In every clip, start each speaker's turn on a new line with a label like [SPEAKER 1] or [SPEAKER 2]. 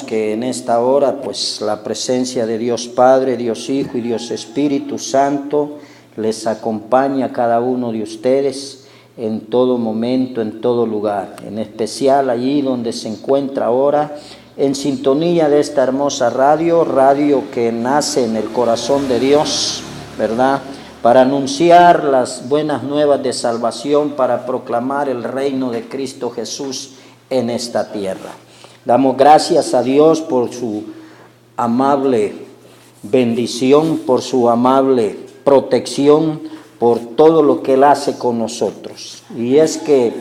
[SPEAKER 1] Que en esta hora pues la presencia de Dios Padre, Dios Hijo y Dios Espíritu Santo les acompañe a cada uno de ustedes en todo momento, en todo lugar, en especial allí donde se encuentra ahora en sintonía de esta hermosa radio que nace en el corazón de Dios, ¿verdad? Para anunciar las buenas nuevas de salvación, para proclamar el reino de Cristo Jesús en esta tierra. Damos gracias a Dios por su amable bendición, por su amable protección, por todo lo que Él hace con nosotros. Y es que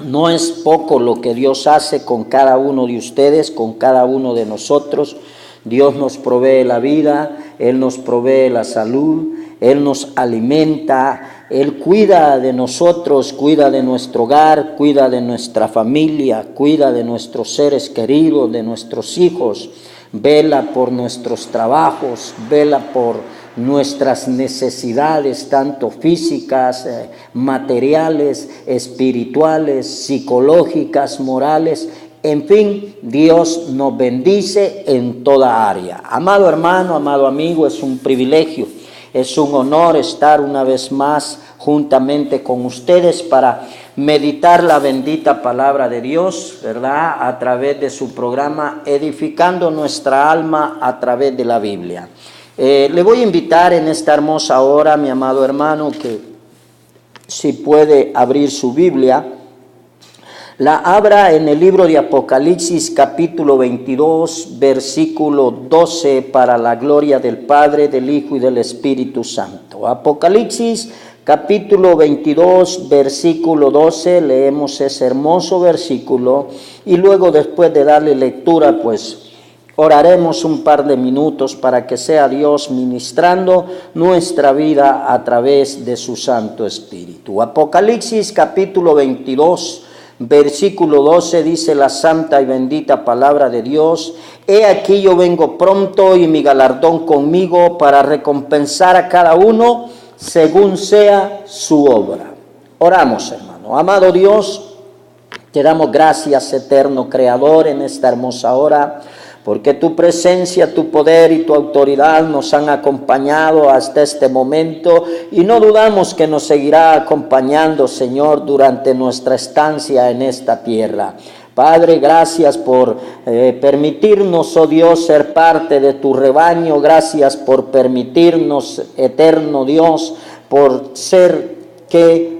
[SPEAKER 1] no es poco lo que Dios hace con cada uno de ustedes, con cada uno de nosotros. Dios nos provee la vida, Él nos provee la salud, Él nos alimenta, Él cuida de nosotros, cuida de nuestro hogar, cuida de nuestra familia, cuida de nuestros seres queridos, de nuestros hijos, vela por nuestros trabajos, vela por nuestras necesidades, tanto físicas, materiales, espirituales, psicológicas, morales. En fin, Dios nos bendice en toda área. Amado hermano, amado amigo, es un privilegio, es un honor estar una vez más juntamente con ustedes para meditar la bendita palabra de Dios, ¿verdad? A través de su programa Edificando Nuestra Alma a través de la Biblia. Le voy a invitar en esta hermosa hora, mi amado hermano, que si puede abrir su Biblia, la abra en el libro de Apocalipsis capítulo 22, versículo 12, para la gloria del Padre, del Hijo y del Espíritu Santo. Apocalipsis capítulo 22, versículo 12, leemos ese hermoso versículo y luego después de darle lectura, pues oraremos un par de minutos para que sea Dios ministrando nuestra vida a través de su Santo Espíritu. Apocalipsis capítulo 22, versículo 12 dice la santa y bendita palabra de Dios: He aquí yo vengo pronto y mi galardón conmigo para recompensar a cada uno según sea su obra. Oramos, hermano. Amado Dios, te damos gracias, eterno Creador, en esta hermosa hora, porque tu presencia, tu poder y tu autoridad nos han acompañado hasta este momento y no dudamos que nos seguirá acompañando, Señor, durante nuestra estancia en esta tierra. Padre, gracias por permitirnos, oh Dios, ser parte de tu rebaño. Gracias por permitirnos, eterno Dios, por ser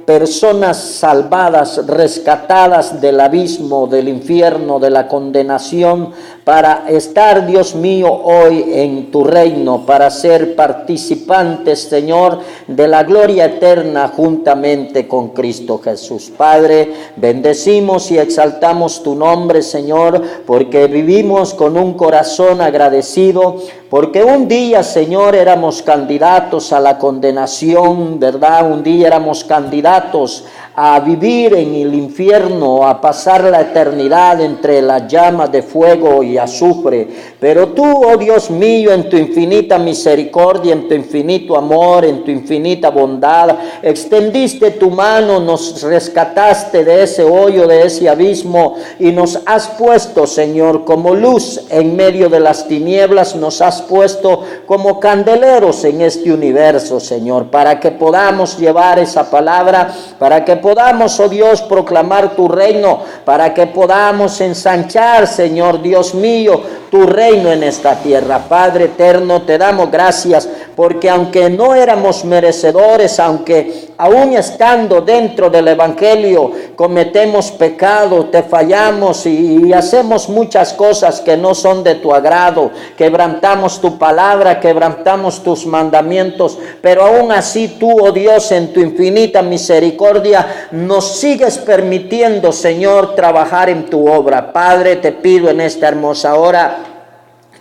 [SPEAKER 1] personas salvadas, rescatadas del abismo, del infierno, de la condenación, para estar, Dios mío, hoy en tu reino, para ser participantes, Señor, de la gloria eterna juntamente con Cristo Jesús. Padre, bendecimos y exaltamos tu nombre, Señor, porque vivimos con un corazón agradecido, porque un día, Señor, éramos candidatos a la condenación, ¿verdad? Un día éramos candidatos a vivir en el infierno, a pasar la eternidad entre las llamas de fuego y azufre. Pero tú, oh Dios mío, en tu infinita misericordia, en tu infinito amor, en tu infinita bondad, extendiste tu mano, nos rescataste de ese hoyo, de ese abismo, y nos has puesto, Señor, como luz en medio de las tinieblas, nos has puesto como candeleros en este universo, Señor, para que podamos llevar esa palabra, para que podamos, oh Dios, proclamar tu reino, para que podamos ensanchar, Señor Dios mío, tu reino en esta tierra. Padre eterno, te damos gracias, porque aunque no éramos merecedores, aunque aún estando dentro del Evangelio cometemos pecado, te fallamos y hacemos muchas cosas que no son de tu agrado, quebrantamos tu palabra, quebrantamos tus mandamientos, pero aún así tú, oh Dios, en tu infinita misericordia, nos sigues permitiendo, Señor, trabajar en tu obra. Padre, te pido en esta hermosa hora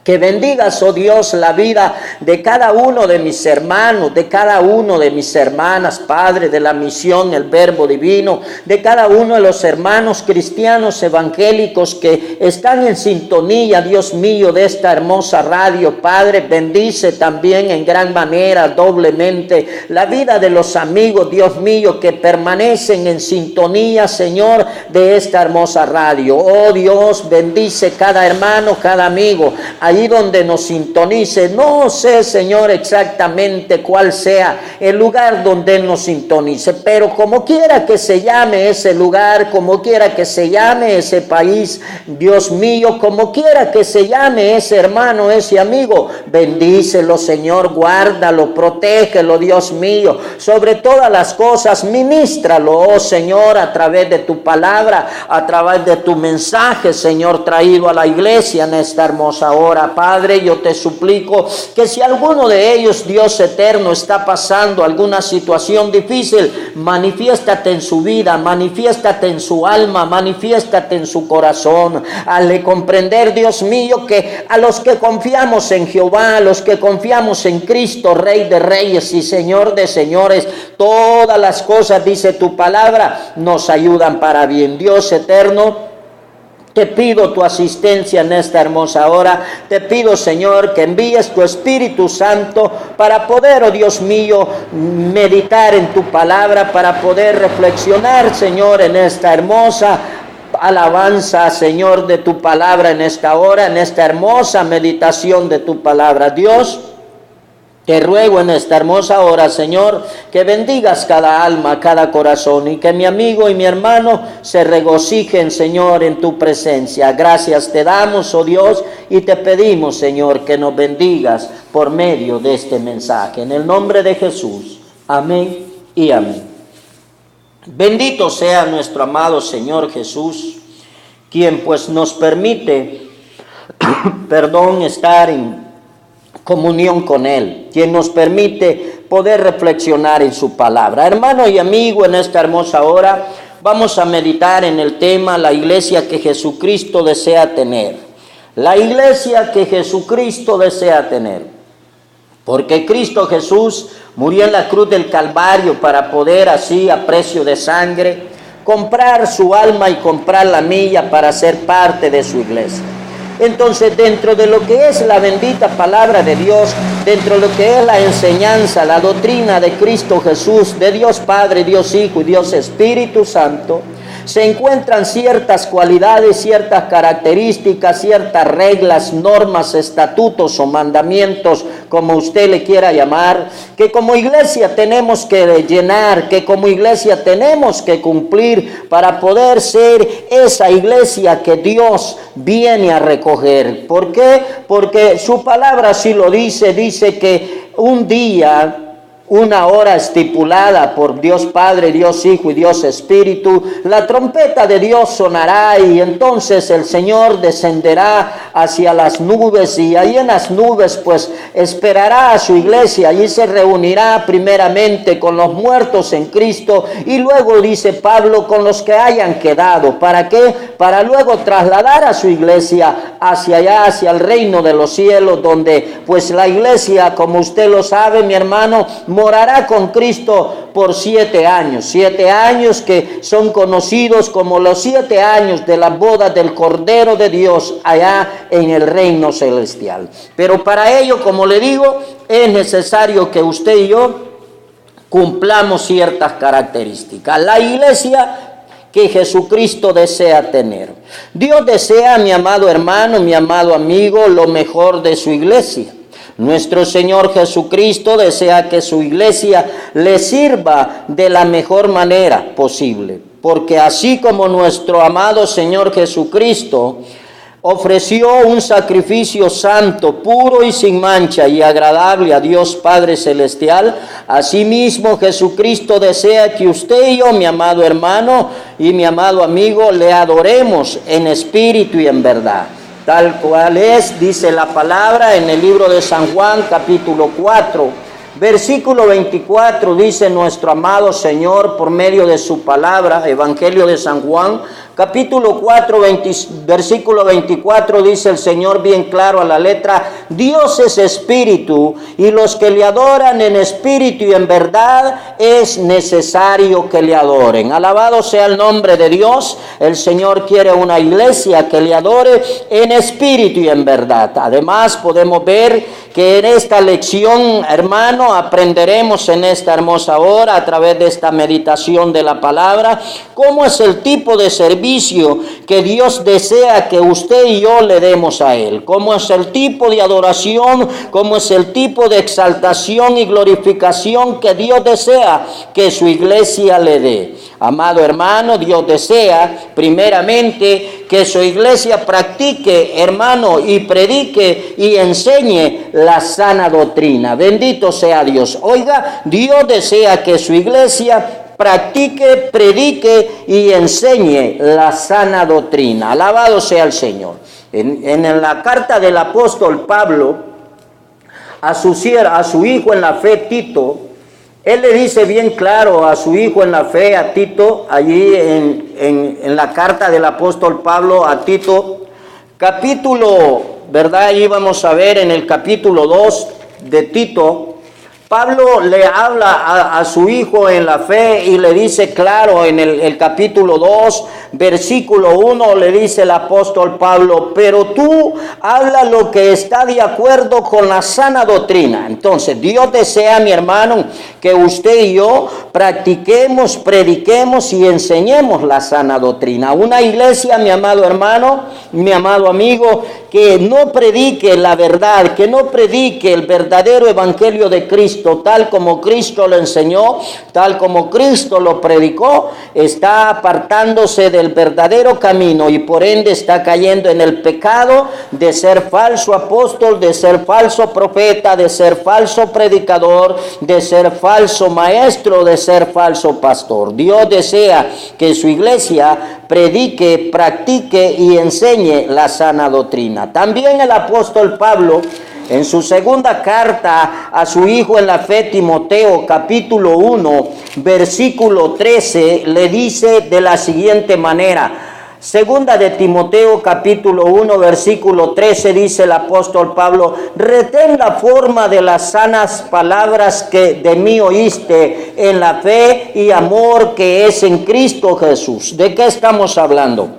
[SPEAKER 1] Que bendigas, oh Dios, la vida de cada uno de mis hermanos, de cada uno de mis hermanas, Padre, de la misión, el Verbo Divino, de cada uno de los hermanos cristianos evangélicos que están en sintonía, Dios mío, de esta hermosa radio. Padre, bendice también en gran manera, doblemente, la vida de los amigos, Dios mío, que permanecen en sintonía, Señor, de esta hermosa radio. Oh Dios, bendice cada hermano, cada amigo, ahí donde nos sintonice. No sé, Señor, exactamente cuál sea el lugar donde nos sintonice, pero como quiera que se llame ese lugar, como quiera que se llame ese país, Dios mío, como quiera que se llame ese hermano, ese amigo, bendícelo, Señor, guárdalo, protégelo, Dios mío, sobre todas las cosas, ministralo, oh Señor, a través de tu palabra, a través de tu mensaje, Señor, traído a la iglesia en esta hermosa hora. Padre, yo te suplico que si alguno de ellos, Dios eterno, está pasando alguna situación difícil, manifiéstate en su vida, manifiéstate en su alma, manifiéstate en su corazón. Hazle comprender, Dios mío, que a los que confiamos en Jehová, a los que confiamos en Cristo, Rey de Reyes y Señor de Señores, todas las cosas, dice tu palabra, nos ayudan para bien. Dios eterno, te pido tu asistencia en esta hermosa hora. Te pido, Señor, que envíes tu Espíritu Santo para poder, oh Dios mío, meditar en tu palabra, para poder reflexionar, Señor, en esta hermosa alabanza, Señor, de tu palabra en esta hora, en esta hermosa meditación de tu palabra. Dios, te ruego en esta hermosa hora, Señor, que bendigas cada alma, cada corazón, y que mi amigo y mi hermano se regocijen, Señor, en tu presencia. Gracias te damos, oh Dios, y te pedimos, Señor, que nos bendigas por medio de este mensaje. En el nombre de Jesús. Amén y amén. Bendito sea nuestro amado Señor Jesús, quien pues nos permite, estar en comunión con Él, quien nos permite poder reflexionar en su palabra. Hermano y amigo, en esta hermosa hora vamos a meditar en el tema la iglesia que Jesucristo desea tener. La iglesia que Jesucristo desea tener. Porque Cristo Jesús murió en la cruz del Calvario para poder así, a precio de sangre, comprar su alma y comprar la mía para ser parte de su iglesia. Entonces, dentro de lo que es la bendita palabra de Dios, dentro de lo que es la enseñanza, la doctrina de Cristo Jesús, de Dios Padre, Dios Hijo y Dios Espíritu Santo, se encuentran ciertas cualidades, ciertas características, ciertas reglas, normas, estatutos o mandamientos, como usted le quiera llamar, que como iglesia tenemos que llenar, que como iglesia tenemos que cumplir para poder ser esa iglesia que Dios viene a recoger. ¿Por qué? Porque su palabra así lo dice que un día, una hora estipulada por Dios Padre, Dios Hijo y Dios Espíritu, la trompeta de Dios sonará y entonces el Señor descenderá hacia las nubes y ahí en las nubes pues esperará a su iglesia. Allí se reunirá primeramente con los muertos en Cristo y luego, dice Pablo, con los que hayan quedado. ¿Para qué? Para luego trasladar a su iglesia hacia allá, hacia el reino de los cielos, donde pues la iglesia, como usted lo sabe, mi hermano, morará con Cristo por 7 años. 7 años que son conocidos como los 7 años de la boda del Cordero de Dios allá en el reino celestial. Pero para ello, como le digo, es necesario que usted y yo cumplamos ciertas características. La iglesia que Jesucristo desea tener. Dios desea, mi amado hermano, mi amado amigo, lo mejor de su iglesia. Nuestro Señor Jesucristo desea que su iglesia le sirva de la mejor manera posible, porque así como nuestro amado Señor Jesucristo ofreció un sacrificio santo, puro y sin mancha y agradable a Dios Padre Celestial, asimismo Jesucristo desea que usted y yo, mi amado hermano y mi amado amigo, le adoremos en espíritu y en verdad. Tal cual es, dice la palabra en el libro de San Juan, capítulo 4, versículo 24, dice nuestro amado Señor por medio de su palabra, Evangelio de San Juan, capítulo 4, versículo 24, dice el Señor bien claro a la letra: Dios es espíritu, y los que le adoran en espíritu y en verdad es necesario que le adoren. Alabado sea el nombre de Dios. El Señor quiere una iglesia que le adore en espíritu y en verdad. Además, podemos ver que en esta lección, hermano, aprenderemos en esta hermosa hora, a través de esta meditación de la palabra, cómo es el tipo de servicio que Dios desea que usted y yo le demos a Él, cómo es el tipo de adoración, cómo es el tipo de exaltación y glorificación que Dios desea que su iglesia le dé. Amado hermano, Dios desea primeramente que su iglesia practique, hermano, y predique y enseñe la sana doctrina. Bendito sea Dios. Oiga, Dios desea que su iglesia practique, predique y enseñe la sana doctrina. Alabado sea el Señor. En la carta del apóstol Pablo a su hijo en la fe Tito, él le dice bien claro a su hijo en la fe, a Tito, allí en la carta del apóstol Pablo a Tito, capítulo, ¿verdad? Ahí vamos a ver en el capítulo 2 de Tito, Pablo le habla a su hijo en la fe y le dice claro en el capítulo 2, versículo 1, le dice el apóstol Pablo: pero tú habla lo que está de acuerdo con la sana doctrina. Entonces, Dios desea, mi hermano, que usted y yo practiquemos, prediquemos y enseñemos la sana doctrina. Una iglesia, mi amado hermano, mi amado amigo, que no predique la verdad, que no predique el verdadero evangelio de Cristo, tal como Cristo lo enseñó, tal como Cristo lo predicó, está apartándose del verdadero camino y por ende está cayendo en el pecado de ser falso apóstol, de ser falso profeta, de ser falso predicador, de ser falso maestro, de ser falso pastor. Dios desea que su iglesia predique, practique y enseñe la sana doctrina. También el apóstol Pablo, en su segunda carta a su hijo en la fe Timoteo, capítulo 1, versículo 13, le dice de la siguiente manera. Segunda de Timoteo, capítulo 1, versículo 13, dice el apóstol Pablo: retén la forma de las sanas palabras que de mí oíste en la fe y amor que es en Cristo Jesús. ¿De qué estamos hablando?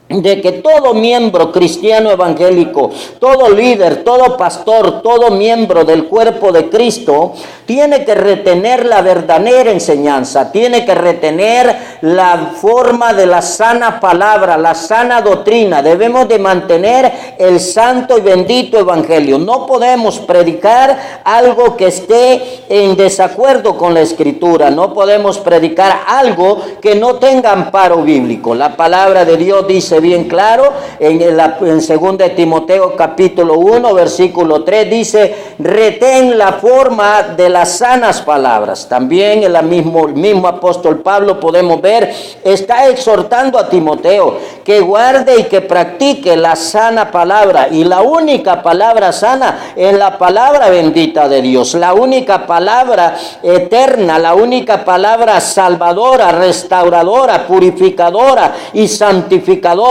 [SPEAKER 1] De que todo miembro cristiano evangélico, todo líder, todo pastor, todo miembro del cuerpo de Cristo tiene que retener la verdadera enseñanza, tiene que retener la forma de la sana palabra, la sana doctrina. Debemos de mantener el santo y bendito evangelio. No podemos predicar algo que esté en desacuerdo con la escritura, no podemos predicar algo que no tenga amparo bíblico. La palabra de Dios dice bien claro en 2 de Timoteo capítulo 1 versículo 3, dice: retén la forma de las sanas palabras. También el mismo apóstol Pablo, podemos ver, está exhortando a Timoteo que guarde y que practique la sana palabra, y la única palabra sana es la palabra bendita de Dios, la única palabra eterna, la única palabra salvadora, restauradora, purificadora y santificadora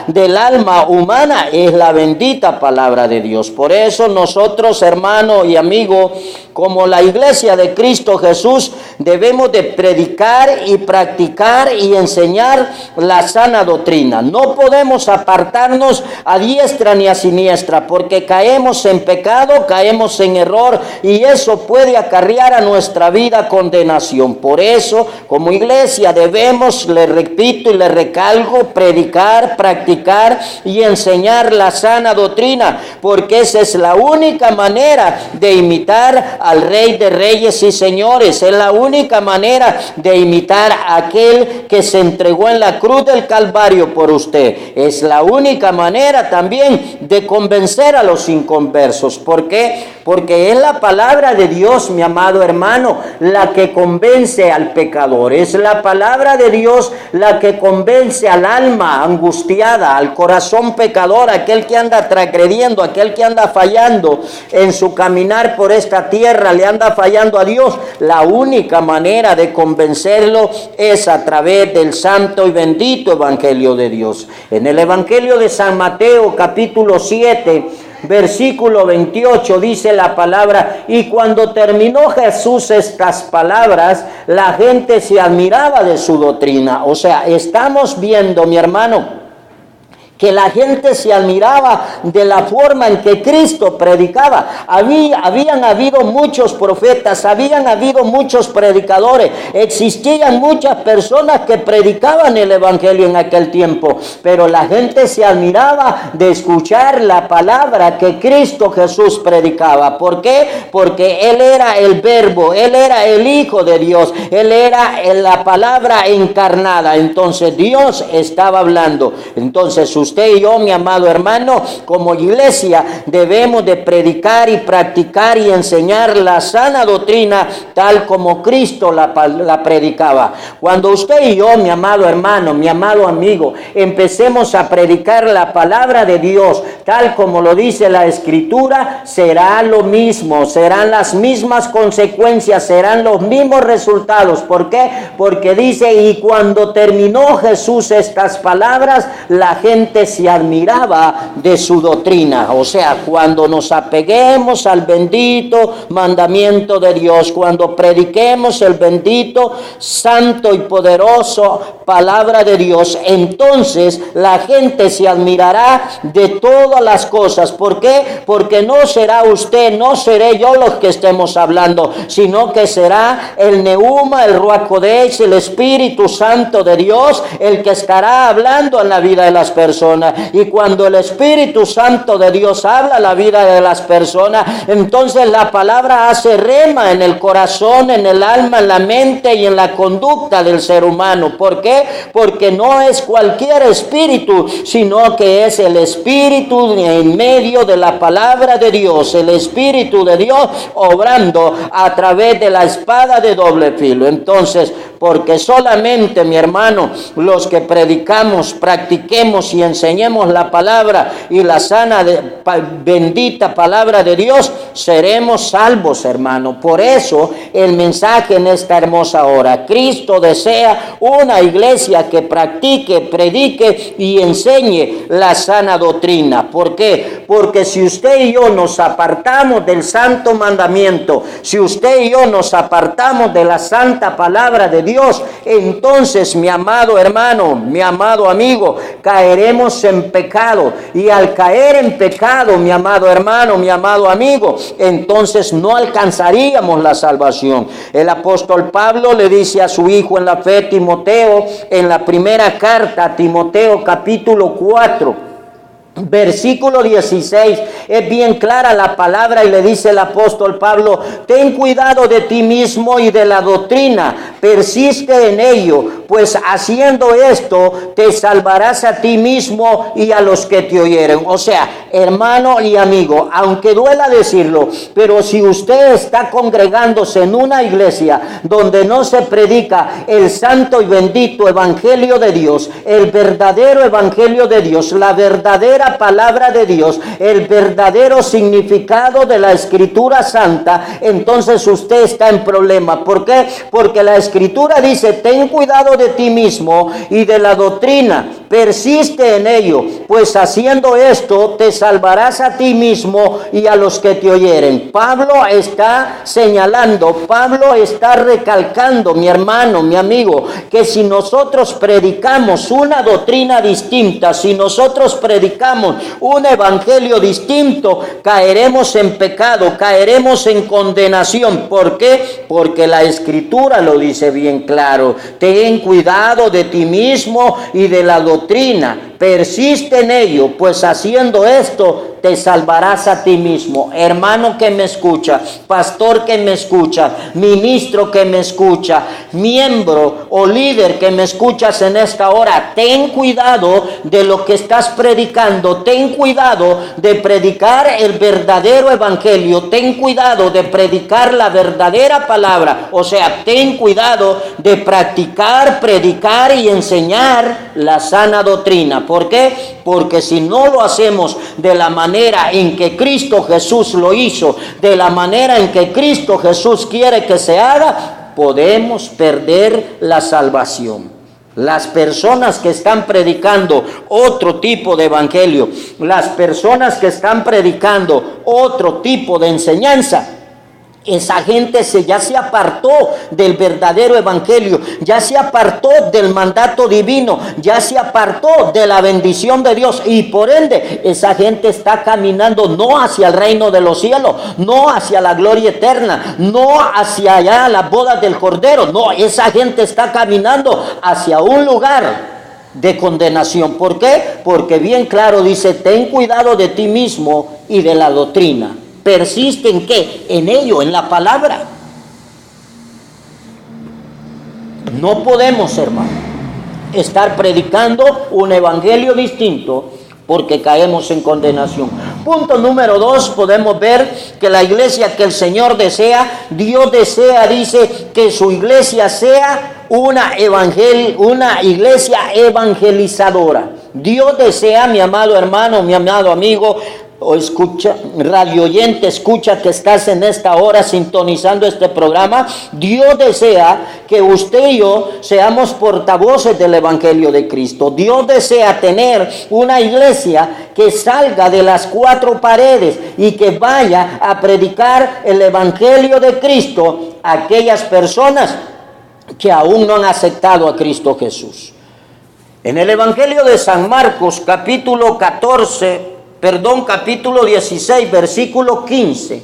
[SPEAKER 1] del alma humana es la bendita palabra de Dios. Por eso nosotros, hermano y amigo, como la iglesia de Cristo Jesús, debemos de predicar y practicar y enseñar la sana doctrina. No podemos apartarnos a diestra ni a siniestra, porque caemos en pecado, caemos en error, y eso puede acarrear a nuestra vida condenación. Por eso, como iglesia, debemos, le repito y le recalco, predicar, practicar y enseñar la sana doctrina, porque esa es la única manera de imitar al Rey de Reyes y Señores. Es la única manera de imitar a aquel que se entregó en la cruz del Calvario por usted. Es la única manera también de convencer a los inconversos. ¿Por qué? porque es la palabra de Dios, mi amado hermano, la que convence al pecador. Es la palabra de Dios la que convence al alma angustiada, al corazón pecador, aquel que anda transgrediendo, aquel que anda fallando en su caminar por esta tierra, le anda fallando a Dios. La única manera de convencerlo es a través del santo y bendito evangelio de Dios. En el evangelio de San Mateo, capítulo 7, versículo 28, dice la palabra: y cuando terminó Jesús estas palabras, la gente se admiraba de su doctrina. O sea, estamos viendo, mi hermano, que la gente se admiraba de la forma en que Cristo predicaba. Habían habido muchos profetas, habían habido muchos predicadores, existían muchas personas que predicaban el evangelio en aquel tiempo, pero la gente se admiraba de escuchar la palabra que Cristo Jesús predicaba. ¿Por qué? Porque Él era el Verbo, Él era el Hijo de Dios, Él era la palabra encarnada. Entonces Dios estaba hablando. Entonces usted y yo, mi amado hermano, como iglesia debemos de predicar y practicar y enseñar la sana doctrina tal como Cristo la predicaba. Cuando usted y yo, mi amado hermano, mi amado amigo, empecemos a predicar la palabra de Dios tal como lo dice la Escritura, será lo mismo, serán las mismas consecuencias, serán los mismos resultados. ¿Por qué? Porque dice: y cuando terminó Jesús estas palabras, la gente se admiraba de su doctrina. O sea, cuando nos apeguemos al bendito mandamiento de Dios, cuando prediquemos el bendito, santo y poderoso palabra de Dios, entonces la gente se admirará de todas las cosas. ¿Por qué? Porque no será usted, no seré yo los que estemos hablando, sino que será el Neuma, el Ruach Kodesh, el Espíritu Santo de Dios, el que estará hablando en la vida de las personas. Y cuando el Espíritu Santo de Dios habla la vida de las personas, entonces la palabra hace rema en el corazón, en el alma, en la mente y en la conducta del ser humano. ¿Por qué? Porque no es cualquier espíritu, sino que es el Espíritu en medio de la palabra de Dios, el Espíritu de Dios obrando a través de la espada de doble filo. Entonces, porque solamente, mi hermano, los que predicamos, practiquemos y enseñemos la palabra y la sana, bendita palabra de Dios, seremos salvos, hermano. Por eso el mensaje en esta hermosa hora: Cristo desea una iglesia que practique, predique y enseñe la sana doctrina. ¿Por qué? Porque si usted y yo nos apartamos del santo mandamiento, si usted y yo nos apartamos de la santa palabra de Dios, entonces, mi amado hermano, mi amado amigo, caeremos en pecado. Y al caer en pecado, mi amado hermano, mi amado amigo, entonces no alcanzaríamos la salvación. El apóstol Pablo le dice a su hijo en la fe, Timoteo, en la primera carta a Timoteo, capítulo 4, versículo 16, es bien clara la palabra y le dice el apóstol Pablo: ten cuidado de ti mismo y de la doctrina, persiste en ello, pues haciendo esto te salvarás a ti mismo y a los que te oyeren. O sea, hermano y amigo, aunque duela decirlo, pero si usted está congregándose en una iglesia donde no se predica el santo y bendito evangelio de Dios, el verdadero evangelio de Dios, la verdadera palabra de Dios, el verdadero significado de la Escritura Santa, entonces usted está en problema. ¿Por qué? Porque la Escritura dice: ten cuidado de ti mismo y de la doctrina, persiste en ello, pues haciendo esto te salvarás a ti mismo y a los que te oyeren. Pablo está señalando, Pablo está recalcando, mi hermano, mi amigo, que si nosotros predicamos una doctrina distinta, si nosotros predicamos un evangelio distinto, caeremos en pecado, caeremos en condenación. ¿Por qué? Porque la Escritura lo dice bien claro: ten cuidado de ti mismo y de la doctrina, persiste en ello, pues haciendo esto te salvarás a ti mismo. Hermano que me escucha, pastor que me escucha, ministro que me escucha, miembro o líder que me escuchas en esta hora, ten cuidado de lo que estás predicando, ten cuidado de predicar el verdadero evangelio, ten cuidado de predicar la verdadera palabra, o sea, ten cuidado de practicar, predicar y enseñar la sana doctrina. ¿Por qué? Porque si no lo hacemos de la manera en que Cristo Jesús lo hizo, de la manera en que Cristo Jesús quiere que se haga, podemos perder la salvación. Las personas que están predicando otro tipo de evangelio, las personas que están predicando otro tipo de enseñanza, esa gente ya se apartó del verdadero evangelio, ya se apartó del mandato divino, ya se apartó de la bendición de Dios, y por ende esa gente está caminando no hacia el reino de los cielos, no hacia la gloria eterna, no hacia allá las bodas del Cordero. No, esa gente está caminando hacia un lugar de condenación. ¿Por qué? Porque bien claro dice: ten cuidado de ti mismo y de la doctrina. Persiste en qué? En ello, en la palabra. No podemos, hermano, estar predicando un evangelio distinto porque caemos en condenación. Punto número 2, podemos ver que la iglesia que el Señor desea, Dios desea, dice, que su iglesia sea una iglesia evangelizadora. Dios desea, mi amado hermano, mi amado amigo, o escucha, radio oyente, escucha que estás en esta hora sintonizando este programa. Dios desea que usted y yo seamos portavoces del evangelio de Cristo. Dios desea tener una iglesia que salga de las cuatro paredes y que vaya a predicar el evangelio de Cristo a aquellas personas que aún no han aceptado a Cristo Jesús. En el evangelio de San Marcos, capítulo 16, versículo 15,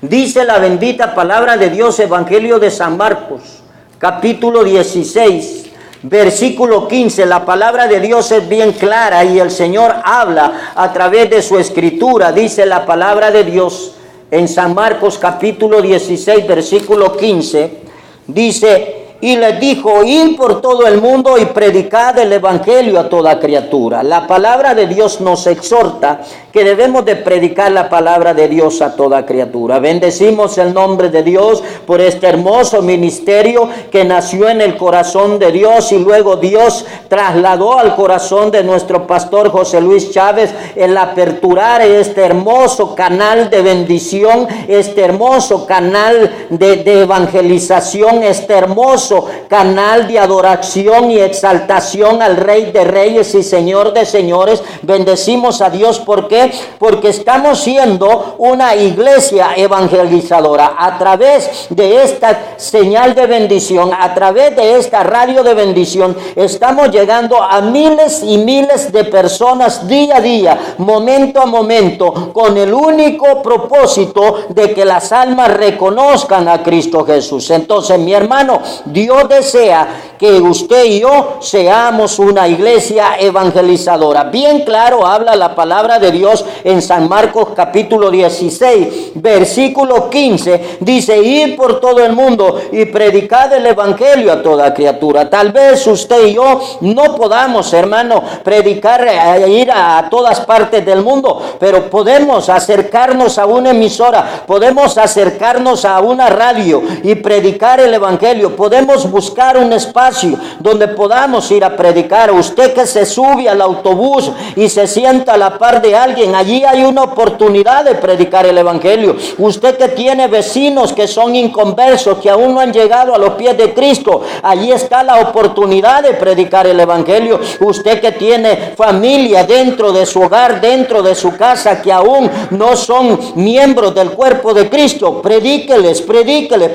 [SPEAKER 1] dice la bendita palabra de Dios, evangelio de San Marcos, capítulo 16, versículo 15, la palabra de Dios es bien clara y el Señor habla a través de su escritura. Dice la palabra de Dios en San Marcos, capítulo 16, versículo 15, dice: y les dijo: id por todo el mundo y predicad el evangelio a toda criatura. La palabra de Dios nos exhorta que debemos de predicar la palabra de Dios a toda criatura. Bendecimos el nombre de Dios por este hermoso ministerio que nació en el corazón de Dios y luego Dios trasladó al corazón de nuestro pastor José Luis Chávez el aperturar este hermoso canal de bendición, este hermoso canal de evangelización, este hermoso canal de adoración y exaltación al Rey de Reyes y Señor de Señores. Bendecimos a Dios. ¿Por qué? Porque estamos siendo una iglesia evangelizadora. A través de esta señal de bendición, a través de esta radio de bendición, estamos llegando a miles y miles de personas día a día, momento a momento, con el único propósito de que las almas reconozcan a Cristo Jesús. Entonces, mi hermano, Dios desea que usted y yo seamos una iglesia evangelizadora. Bien claro habla la palabra de Dios en San Marcos capítulo 16, versículo 15. Dice: id por todo el mundo y predicad el evangelio a toda criatura. Tal vez usted y yo no podamos, hermano, predicar, ir a todas partes del mundo, pero podemos acercarnos a una emisora, podemos acercarnos a una radio y predicar el evangelio. Podemos buscar un espacio donde podamos ir a predicar. Usted que se sube al autobús y se sienta a la par de alguien, allí hay una oportunidad de predicar el evangelio. Usted que tiene vecinos que son inconversos, que aún no han llegado a los pies de Cristo, allí está la oportunidad de predicar el evangelio. Usted que tiene familia dentro de su hogar, dentro de su casa, que aún no son miembros del cuerpo de Cristo, predíqueles.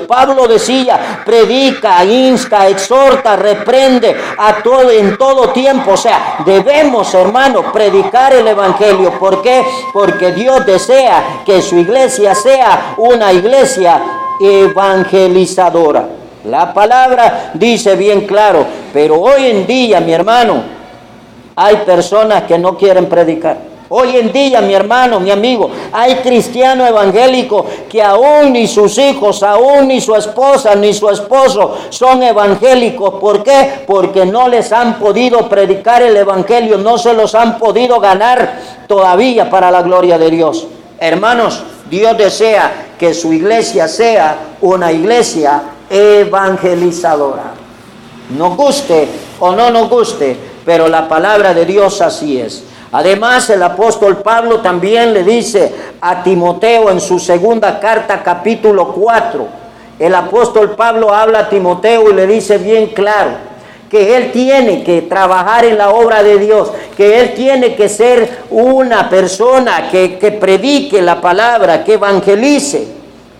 [SPEAKER 1] Pablo decía: predica, insta, exhorta, reprende en todo tiempo. O sea, debemos, hermano, predicar el evangelio. ¿Por qué? Porque Dios desea que su iglesia sea una iglesia evangelizadora. La palabra dice bien claro, pero hoy en día, mi hermano, hay personas que no quieren predicar. Hoy en día, mi hermano, mi amigo, hay cristianos evangélicos que aún ni sus hijos, aún ni su esposa, ni su esposo son evangélicos. ¿Por qué? Porque no les han podido predicar el evangelio, no se los han podido ganar todavía para la gloria de Dios. Hermanos, Dios desea que su iglesia sea una iglesia evangelizadora. Nos guste o no nos guste, pero la palabra de Dios así es. Además, el apóstol Pablo también le dice a Timoteo en su segunda carta, capítulo 4. El apóstol Pablo habla a Timoteo y le dice bien claro que él tiene que trabajar en la obra de Dios, que él tiene que ser una persona que predique la palabra, que evangelice.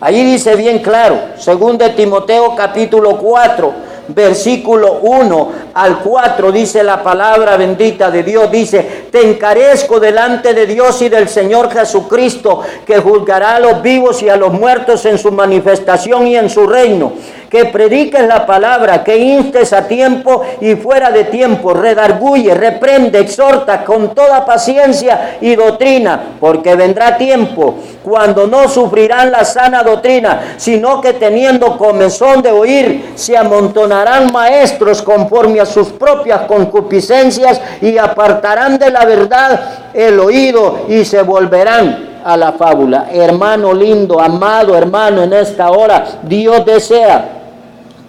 [SPEAKER 1] Allí dice bien claro, según de Timoteo capítulo 4, versículo 1 al 4, dice la palabra bendita de Dios, dice: te encarezco delante de Dios y del Señor Jesucristo, que juzgará a los vivos y a los muertos en su manifestación y en su reino, que prediques la palabra, que instes a tiempo y fuera de tiempo, redarguye, reprende, exhorta con toda paciencia y doctrina, porque vendrá tiempo cuando no sufrirán la sana doctrina, sino que teniendo comezón de oír, se amontonarán maestros conforme a sus propias concupiscencias y apartarán de la verdad el oído y se volverán a la fábula. Hermano lindo, amado hermano, en esta hora Dios desea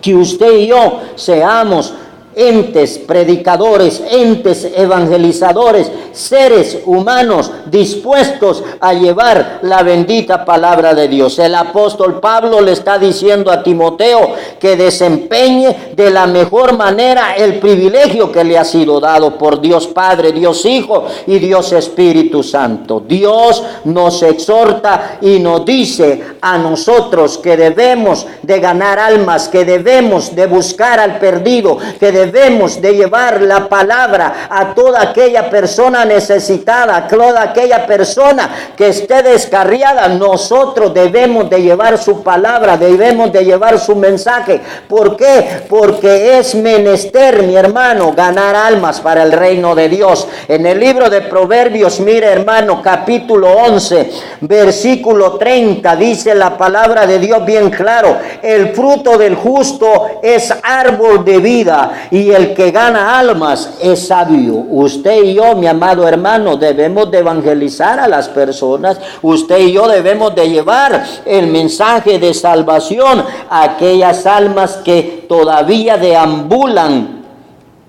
[SPEAKER 1] que usted y yo seamos entes predicadores, entes evangelizadores, seres humanos dispuestos a llevar la bendita palabra de Dios. El apóstol Pablo le está diciendo a Timoteo que desempeñe de la mejor manera el privilegio que le ha sido dado por Dios Padre, Dios Hijo y Dios Espíritu Santo. Dios nos exhorta y nos dice a nosotros que debemos de ganar almas, que debemos de buscar al perdido, que debemos de llevar la palabra a toda aquella persona necesitada, a toda aquella persona que esté descarriada. Nosotros debemos de llevar su palabra, debemos de llevar su mensaje. ¿Por qué? Porque es menester, mi hermano, ganar almas para el reino de Dios. En el libro de Proverbios, mire hermano, capítulo 11, versículo 30, dice la palabra de Dios bien claro: el fruto del justo es árbol de vida, y el que gana almas es sabio. Usted y yo, mi amado hermano, debemos de evangelizar a las personas. Usted y yo debemos de llevar el mensaje de salvación a aquellas almas que todavía deambulan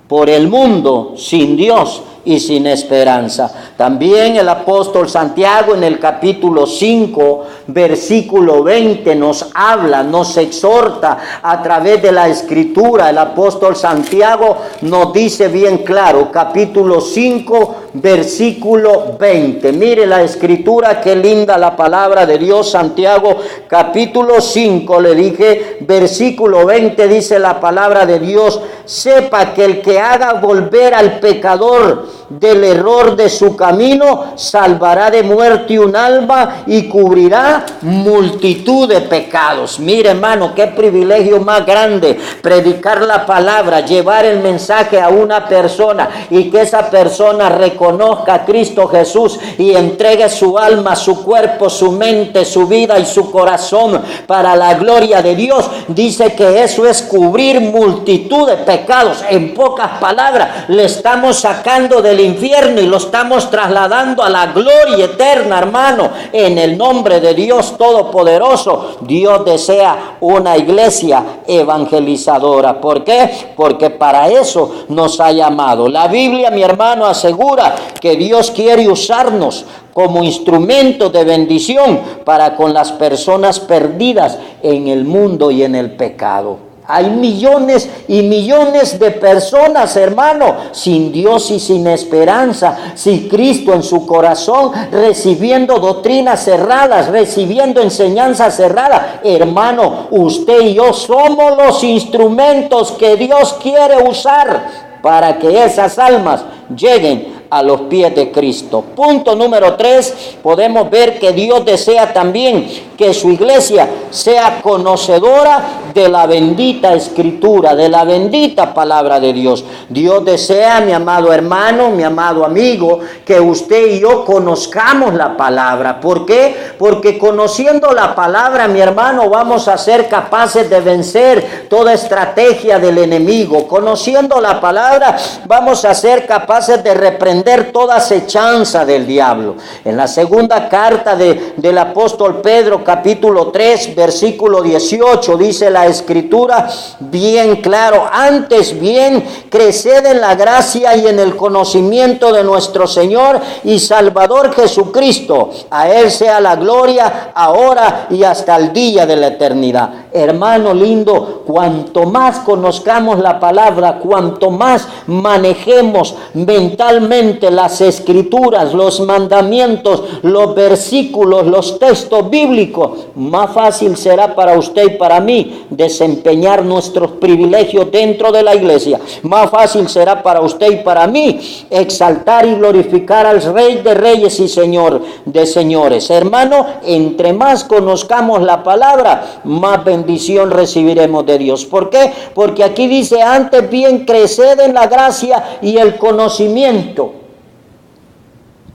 [SPEAKER 1] por el mundo sin Dios y sin esperanza. También el apóstol Santiago en el capítulo 5, versículo 20 nos habla, nos exhorta a través de la escritura. El apóstol Santiago nos dice bien claro, capítulo 5, versículo 20. Mire la escritura, qué linda la palabra de Dios. Santiago capítulo 5, le dije, versículo 20, dice la palabra de Dios: sepa que el que haga volver al pecador del error de su camino, salvará de muerte un alma y cubrirá multitud de pecados. Mire hermano, qué privilegio más grande predicar la palabra, llevar el mensaje a una persona y que esa persona reconozca a Cristo Jesús y entregue su alma, su cuerpo, su mente, su vida y su corazón para la gloria de Dios. Dice que eso es cubrir multitud de pecados. En pocas palabras, le estamos sacando del infierno y lo estamos trasladando a la gloria eterna, hermano, en el nombre de Dios Todopoderoso. Dios desea una iglesia evangelizadora. ¿Por qué? Porque para eso nos ha llamado. La Biblia, mi hermano, asegura que Dios quiere usarnos como instrumento de bendición para con las personas perdidas en el mundo y en el pecado. Hay millones y millones de personas, hermano, sin Dios y sin esperanza, sin Cristo en su corazón, recibiendo doctrinas cerradas, recibiendo enseñanzas cerradas. Hermano, usted y yo somos los instrumentos que Dios quiere usar para que esas almas lleguen a los pies de Cristo. Punto número 3, podemos ver que Dios desea también que su iglesia sea conocedora de la bendita Escritura, de la bendita palabra de Dios. Dios desea, mi amado hermano, mi amado amigo, que usted y yo conozcamos la palabra. ¿Por qué? Porque conociendo la palabra, mi hermano, vamos a ser capaces de vencer toda estrategia del enemigo. Conociendo la palabra, vamos a ser capaces de reprender toda acechanza del diablo. En la segunda carta del apóstol Pedro, capítulo 3, versículo 18, dice la Escritura bien claro: antes bien, creced en la gracia y en el conocimiento de nuestro Señor y Salvador Jesucristo. A Él sea la gloria ahora y hasta el día de la eternidad. Hermano lindo, cuanto más conozcamos la palabra, cuanto más manejemos mentalmente las Escrituras, los mandamientos, los versículos, los textos bíblicos, más fácil será para usted y para mí desempeñar nuestros privilegios dentro de la iglesia. Más fácil será para usted y para mí exaltar y glorificar al Rey de Reyes y Señor de Señores. Hermano, entre más conozcamos la palabra, más bendición recibiremos de Dios. ¿Por qué? Porque aquí dice: antes bien, creced en la gracia y el conocimiento.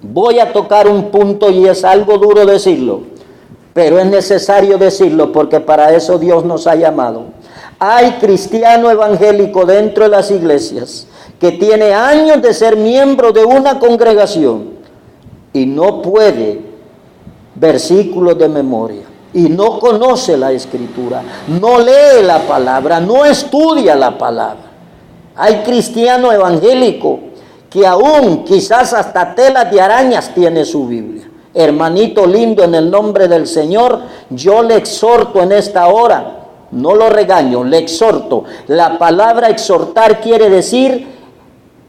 [SPEAKER 1] Voy a tocar un punto y es algo duro decirlo, pero es necesario decirlo porque para eso Dios nos ha llamado. Hay cristiano evangélico dentro de las iglesias que tiene años de ser miembro de una congregación y no puede versículos de memoria, y no conoce la Escritura, no lee la palabra, no estudia la palabra. Hay cristiano evangélico que aún quizás hasta telas de arañas tiene su Biblia. Hermanito lindo, en el nombre del Señor, yo le exhorto en esta hora, no lo regaño, le exhorto. La palabra exhortar quiere decir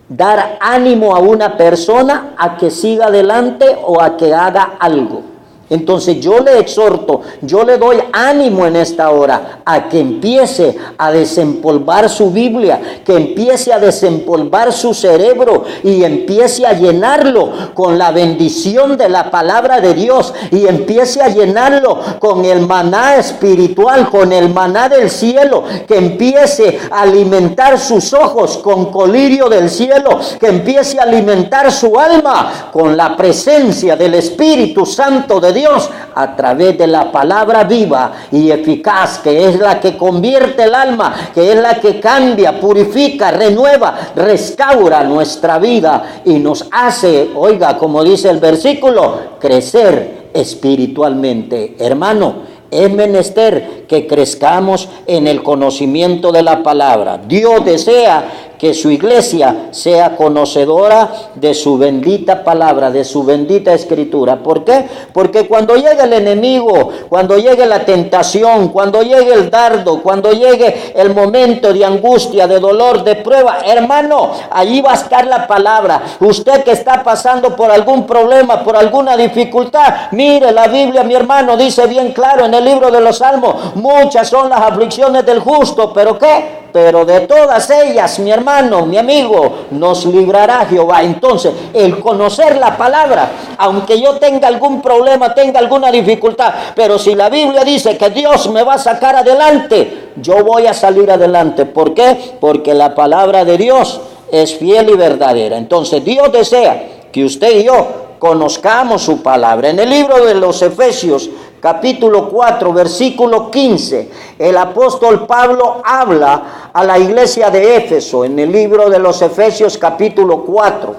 [SPEAKER 1] dar ánimo a una persona a que siga adelante o a que haga algo. Entonces yo le exhorto, yo le doy ánimo en esta hora a que empiece a desempolvar su Biblia, que empiece a desempolvar su cerebro y empiece a llenarlo con la bendición de la palabra de Dios y empiece a llenarlo con el maná espiritual, con el maná del cielo, que empiece a alimentar sus ojos con colirio del cielo, que empiece a alimentar su alma con la presencia del Espíritu Santo de Dios a través de la palabra viva y eficaz, que es la que convierte el alma, que es la que cambia, purifica, renueva, restaura nuestra vida y nos hace, oiga, como dice el versículo, crecer espiritualmente. Hermano, es menester que crezcamos en el conocimiento de la palabra. Dios desea que su iglesia sea conocedora de su bendita palabra, de su bendita Escritura. ¿Por qué? Porque cuando llegue el enemigo, cuando llegue la tentación, cuando llegue el dardo, cuando llegue el momento de angustia, de dolor, de prueba, hermano, allí va a estar la palabra. Usted que está pasando por algún problema, por alguna dificultad, mire, la Biblia, mi hermano, dice bien claro en el libro de los Salmos: muchas son las aflicciones del justo, ¿pero qué? Pero de todas ellas, mi hermano, mi amigo, nos librará Jehová. Entonces, el conocer la palabra, aunque yo tenga algún problema, tenga alguna dificultad, pero si la Biblia dice que Dios me va a sacar adelante, yo voy a salir adelante. ¿Por qué? Porque la palabra de Dios es fiel y verdadera. Entonces, Dios desea que usted y yo conozcamos su palabra. En el libro de los Efesios, capítulo 4, versículo 15, el apóstol Pablo habla a la iglesia de Éfeso. En el libro de los Efesios, capítulo 4,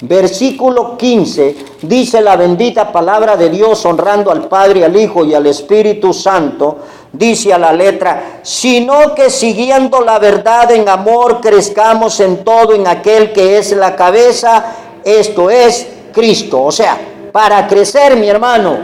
[SPEAKER 1] versículo 15, dice la bendita palabra de Dios, honrando al Padre, al Hijo y al Espíritu Santo. Dice a la letra: sino que siguiendo la verdad en amor, crezcamos en todo en aquel que es la cabeza, esto es Cristo. O sea, para crecer, mi hermano,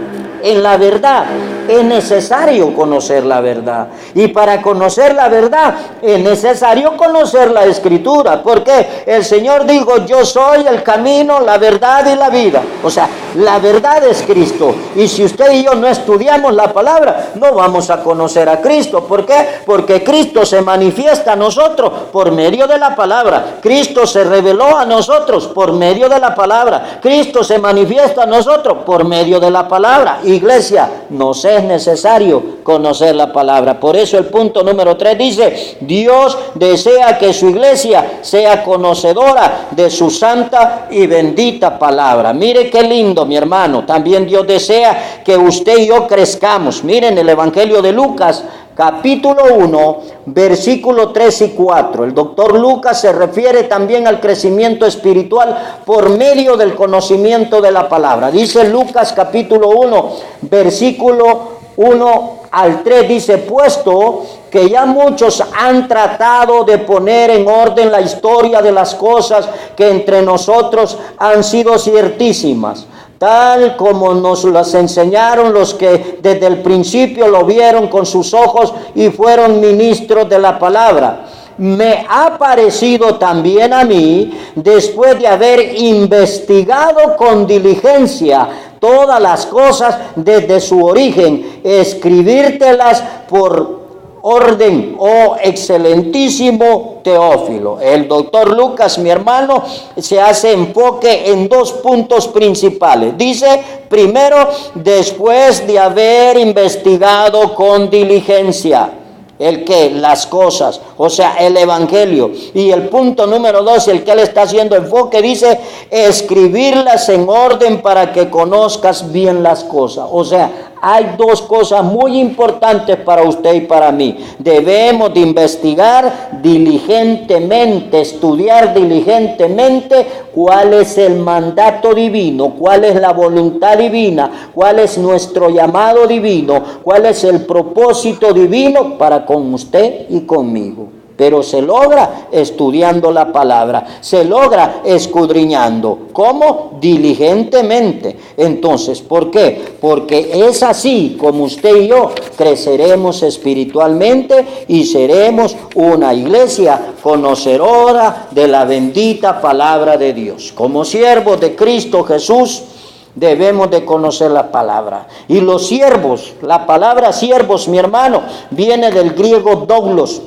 [SPEAKER 1] en la verdad, es necesario conocer la verdad. Y para conocer la verdad, es necesario conocer la Escritura. Porque el Señor dijo: yo soy el camino, la verdad y la vida. O sea, La verdad es Cristo. Y si usted y yo no estudiamos la palabra, no vamos a conocer a Cristo. ¿Por qué? Porque Cristo se manifiesta a nosotros por medio de la palabra. Cristo se reveló a nosotros por medio de la palabra. Cristo se manifiesta a nosotros por medio de la palabra. Iglesia, nos es necesario conocer la palabra. Por eso el punto número 3 dice: Dios desea que su iglesia sea conocedora de su santa y bendita palabra. Mire qué lindo, mi hermano. También Dios desea que usted y yo crezcamos. Miren el Evangelio de Lucas, capítulo 1, versículo 3 y 4. El doctor Lucas se refiere también al crecimiento espiritual por medio del conocimiento de la palabra. Dice Lucas capítulo 1, versículo 1 al 3, dice: puesto que ya muchos han tratado de poner en orden la historia de las cosas que entre nosotros han sido ciertísimas, tal como nos las enseñaron los que desde el principio lo vieron con sus ojos y fueron ministros de la palabra. Me ha parecido también a mí, después de haber investigado con diligencia todas las cosas desde su origen, escribírtelas por orden, oh excelentísimo Teófilo. El doctor Lucas, mi hermano, se hace enfoque en dos puntos principales. Dice, primero, después de haber investigado con diligencia. El que las cosas, o sea, el evangelio. Y el punto número 2, el que él está haciendo enfoque, dice: escribirlas en orden para que conozcas bien las cosas. O sea, hay dos cosas muy importantes para usted y para mí. Debemos de investigar diligentemente, estudiar diligentemente cuál es el mandato divino, cuál es la voluntad divina, cuál es nuestro llamado divino, cuál es el propósito divino para con usted y conmigo. Pero se logra estudiando la palabra, se logra escudriñando. ¿Cómo? Diligentemente. Entonces, ¿por qué? Porque es así como usted y yo creceremos espiritualmente y seremos una iglesia conocedora de la bendita palabra de Dios. Como siervos de Cristo Jesús, debemos de conocer la palabra. Y los siervos, la palabra siervos, mi hermano, viene del griego doulos.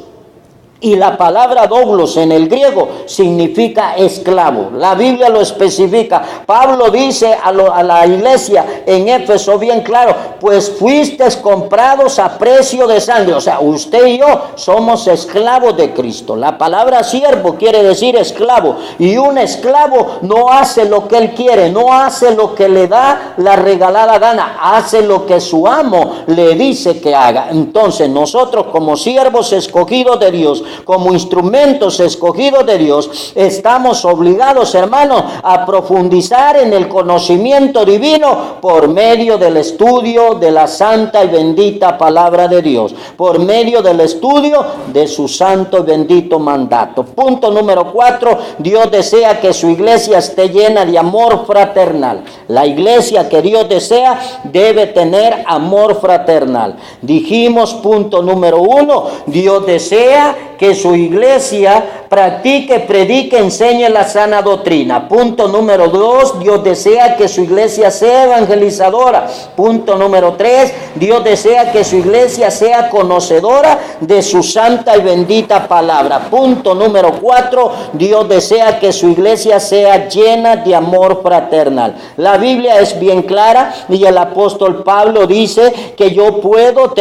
[SPEAKER 1] Y la palabra doulos en el griego significa esclavo. La Biblia lo especifica. Pablo dice a la iglesia en Éfeso bien claro: pues fuisteis comprados a precio de sangre. O sea, usted y yo somos esclavos de Cristo. La palabra siervo quiere decir esclavo. Y un esclavo no hace lo que él quiere, no hace lo que le da la regalada gana, hace lo que su amo le dice que haga. Entonces nosotros, como siervos escogidos de Dios, como instrumentos escogidos de Dios, estamos obligados, hermanos, a profundizar en el conocimiento divino por medio del estudio de la santa y bendita palabra de Dios, por medio del estudio de su santo y bendito mandato. Punto número 4, Dios desea que su iglesia esté llena de amor fraternal. La iglesia que Dios desea debe tener amor fraternal. Dijimos, punto número 1, Dios desea que su iglesia practique, predique, enseñe la sana doctrina. Punto número 2, Dios desea que su iglesia sea evangelizadora. Punto número 3, Dios desea que su iglesia sea conocedora de su santa y bendita palabra. Punto número 4, Dios desea que su iglesia sea llena de amor fraternal. La Biblia es bien clara y el apóstol Pablo dice que yo puedo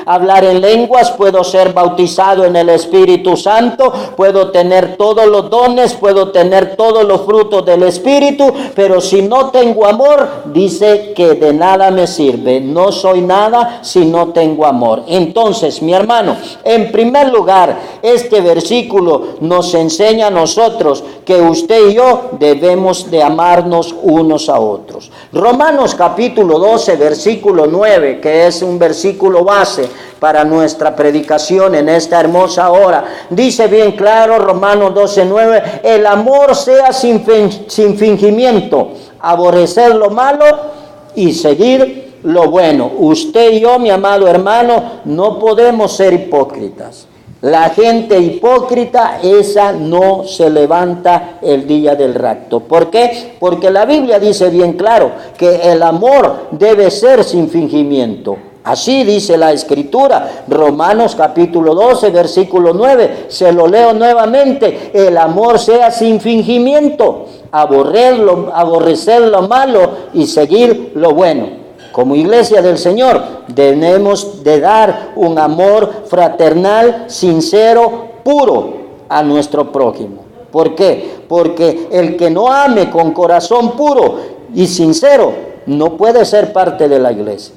[SPEAKER 1] hablar en lenguas, puedo ser bautizado en el Espíritu Santo, puedo tener todos los dones, puedo tener todos los frutos del Espíritu, pero si no tengo amor, dice que de nada me sirve. No soy nada si no tengo amor. Entonces, mi hermano, en primer lugar, este versículo nos enseña a nosotros que usted y yo debemos de amarnos unos a otros. Romanos capítulo 12, versículo 9, que es un versículo base para nuestra predicación en esta hermosa hora, dice bien claro, Romanos 12:9, el amor sea sin fingimiento, aborrecer lo malo y seguir lo bueno. Usted y yo, mi amado hermano, no podemos ser hipócritas. La gente hipócrita, esa no se levanta el día del rapto. ¿Por qué? Porque la Biblia dice bien claro que el amor debe ser sin fingimiento. Así dice la Escritura, Romanos capítulo 12, versículo 9, se lo leo nuevamente: el amor sea sin fingimiento, aborrecer lo malo y seguir lo bueno. Como iglesia del Señor, debemos de dar un amor fraternal, sincero, puro a nuestro prójimo. ¿Por qué? Porque el que no ame con corazón puro y sincero no puede ser parte de la iglesia.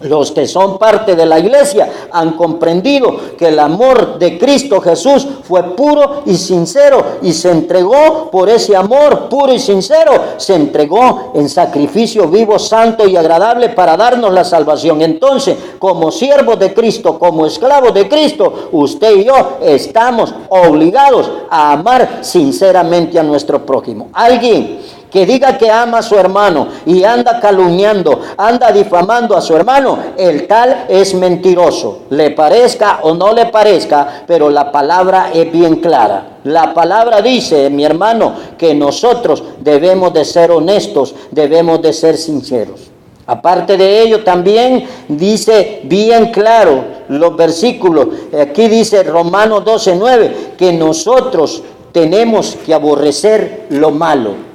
[SPEAKER 1] Los que son parte de la iglesia han comprendido que el amor de Cristo Jesús fue puro y sincero, y se entregó por ese amor puro y sincero, se entregó en sacrificio vivo, santo y agradable para darnos la salvación. Entonces, como siervos de Cristo, como esclavos de Cristo, usted y yo estamos obligados a amar sinceramente a nuestro prójimo. Alguien que diga que ama a su hermano y anda calumniando, anda difamando a su hermano, el tal es mentiroso. Le parezca o no le parezca, pero la palabra es bien clara. La palabra dice, mi hermano, que nosotros debemos de ser honestos, debemos de ser sinceros. Aparte de ello, también dice bien claro los versículos. Aquí dice Romanos 12:9, que nosotros tenemos que aborrecer lo malo.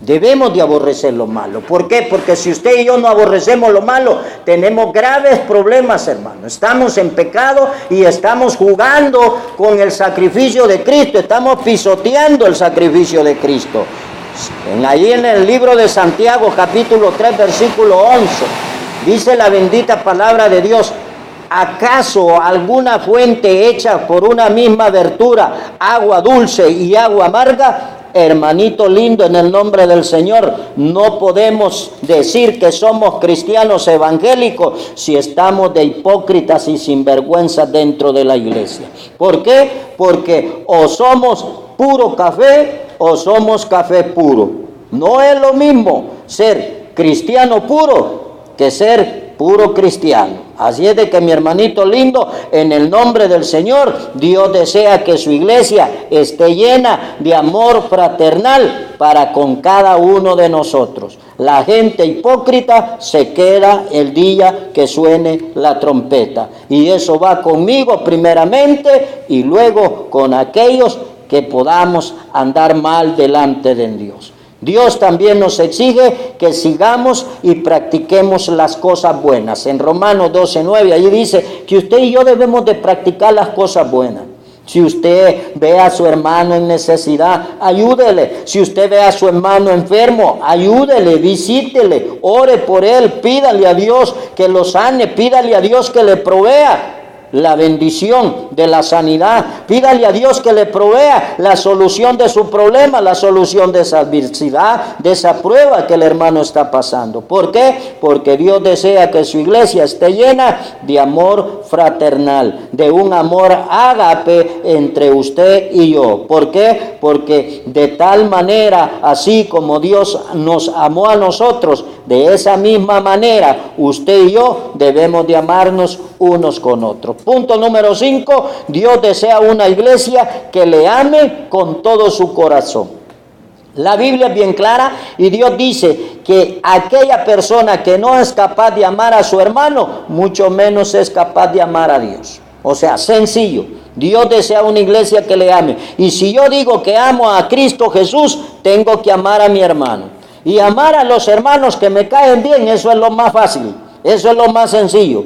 [SPEAKER 1] Debemos de aborrecer lo malo. ¿Por qué? Porque si usted y yo no aborrecemos lo malo, tenemos graves problemas, hermano. Estamos en pecado y estamos jugando con el sacrificio de Cristo. Estamos pisoteando el sacrificio de Cristo. Allí en el libro de Santiago, capítulo 3, versículo 11, dice la bendita palabra de Dios: ¿acaso alguna fuente hecha por una misma abertura, agua dulce y agua amarga? Hermanito lindo, en el nombre del Señor, no podemos decir que somos cristianos evangélicos si estamos de hipócritas y sinvergüenzas dentro de la iglesia. ¿Por qué? Porque o somos puro café o somos café puro. No es lo mismo ser cristiano puro que ser puro cristiano. Así es de que, mi hermanito lindo, en el nombre del Señor, Dios desea que su iglesia esté llena de amor fraternal para con cada uno de nosotros. La gente hipócrita se queda el día que suene la trompeta. Y eso va conmigo primeramente y luego con aquellos que podamos andar mal delante de Dios. Dios también nos exige que sigamos y practiquemos las cosas buenas. En Romanos 12:9, allí dice que usted y yo debemos de practicar las cosas buenas. Si usted ve a su hermano en necesidad, ayúdele. Si usted ve a su hermano enfermo, ayúdele, visítele, ore por él, pídale a Dios que lo sane, pídale a Dios que le provea la bendición de la sanidad. Pídale a Dios que le provea la solución de su problema, la solución de esa adversidad, de esa prueba que el hermano está pasando. ¿Por qué? Porque Dios desea que su iglesia esté llena de amor fraternal, de un amor ágape entre usted y yo. ¿Por qué? Porque de tal manera, así como Dios nos amó a nosotros, de esa misma manera usted y yo debemos de amarnos unos con otros. Punto número 5, Dios desea una iglesia que le ame con todo su corazón. La Biblia es bien clara y Dios dice que aquella persona que no es capaz de amar a su hermano, mucho menos es capaz de amar a Dios. O sea, sencillo. Dios desea una iglesia que le ame. Y si yo digo que amo a Cristo Jesús, tengo que amar a mi hermano. Y amar a los hermanos que me caen bien, eso es lo más fácil, eso es lo más sencillo.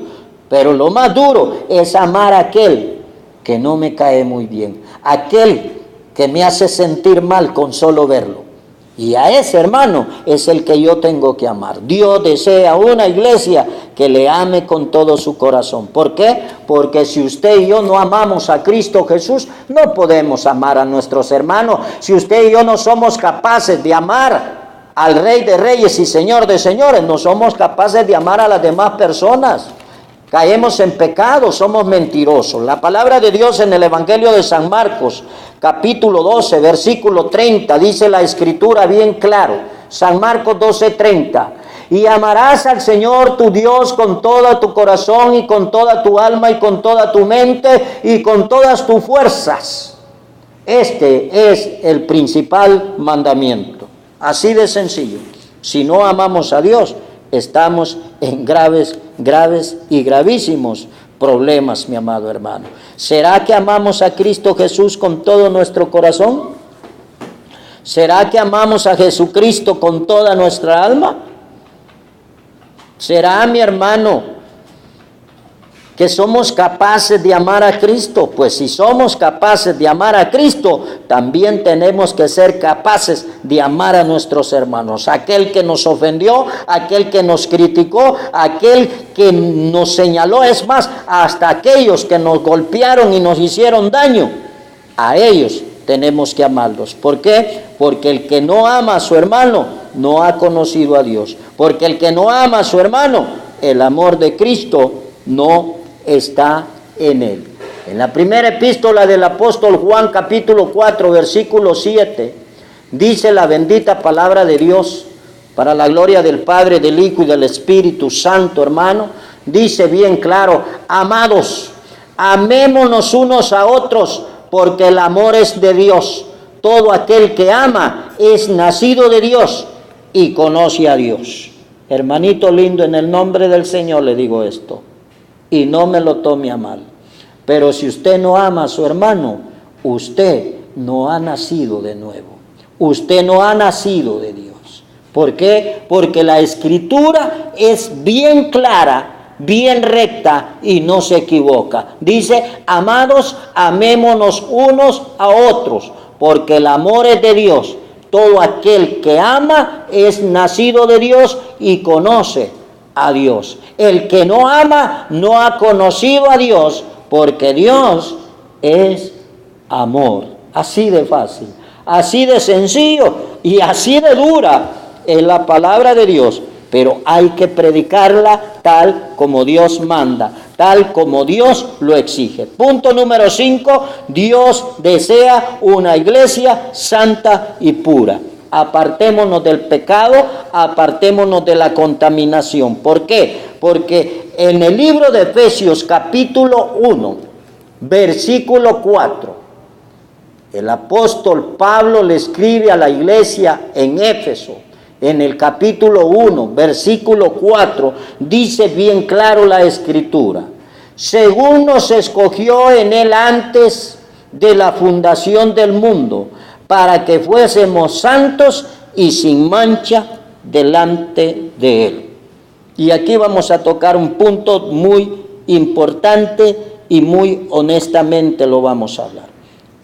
[SPEAKER 1] Pero lo más duro es amar a aquel que no me cae muy bien, aquel que me hace sentir mal con solo verlo. Y a ese hermano es el que yo tengo que amar. Dios desea una iglesia que le ame con todo su corazón. ¿Por qué? Porque si usted y yo no amamos a Cristo Jesús, no podemos amar a nuestros hermanos. Si usted y yo no somos capaces de amar al Rey de Reyes y Señor de Señores, no somos capaces de amar a las demás personas. Caemos en pecado, somos mentirosos. La palabra de Dios en el Evangelio de San Marcos, capítulo 12, versículo 30, dice la Escritura bien claro. San Marcos 12:30. Y amarás al Señor tu Dios con todo tu corazón y con toda tu alma y con toda tu mente y con todas tus fuerzas. Este es el principal mandamiento. Así de sencillo. Si no amamos a Dios, estamos en graves y gravísimos problemas, mi amado hermano. ¿Será que amamos a Cristo Jesús con todo nuestro corazón? ¿Será que amamos a Jesucristo con toda nuestra alma? ¿Será, mi hermano, que somos capaces de amar a Cristo? Pues si somos capaces de amar a Cristo, también tenemos que ser capaces de amar a nuestros hermanos. Aquel que nos ofendió, aquel que nos criticó, aquel que nos señaló, es más, hasta aquellos que nos golpearon y nos hicieron daño, a ellos tenemos que amarlos. ¿Por qué? Porque el que no ama a su hermano no ha conocido a Dios. Porque el que no ama a su hermano, el amor de Cristo no está en él. En la primera epístola del apóstol Juan, capítulo 4, versículo 7, dice la bendita palabra de Dios, para la gloria del Padre, del Hijo y del Espíritu Santo, hermano. Dice bien claro: amados, amémonos unos a otros, porque el amor es de Dios. Todo aquel que ama es nacido de Dios y conoce a Dios. Hermanito lindo, en el nombre del Señor le digo esto, y no me lo tome a mal, pero si usted no ama a su hermano, usted no ha nacido de nuevo. Usted no ha nacido de Dios. ¿Por qué? Porque la Escritura es bien clara, bien recta y no se equivoca. Dice: amados, amémonos unos a otros, porque el amor es de Dios. Todo aquel que ama es nacido de Dios y conoce a Dios. El que no ama no ha conocido a Dios, porque Dios es amor. Así de fácil, así de sencillo y así de dura es la palabra de Dios. Pero hay que predicarla tal como Dios manda, tal como Dios lo exige. Punto número 5, Dios desea una iglesia santa y pura. Apartémonos del pecado, apartémonos de la contaminación. ¿Por qué? Porque en el libro de Efesios capítulo 1, versículo 4, el apóstol Pablo le escribe a la iglesia en Éfeso. En el capítulo 1, versículo 4, dice bien claro la Escritura: según nos escogió en él antes de la fundación del mundo, para que fuésemos santos y sin mancha delante de él. Y aquí vamos a tocar un punto muy importante y muy honestamente lo vamos a hablar.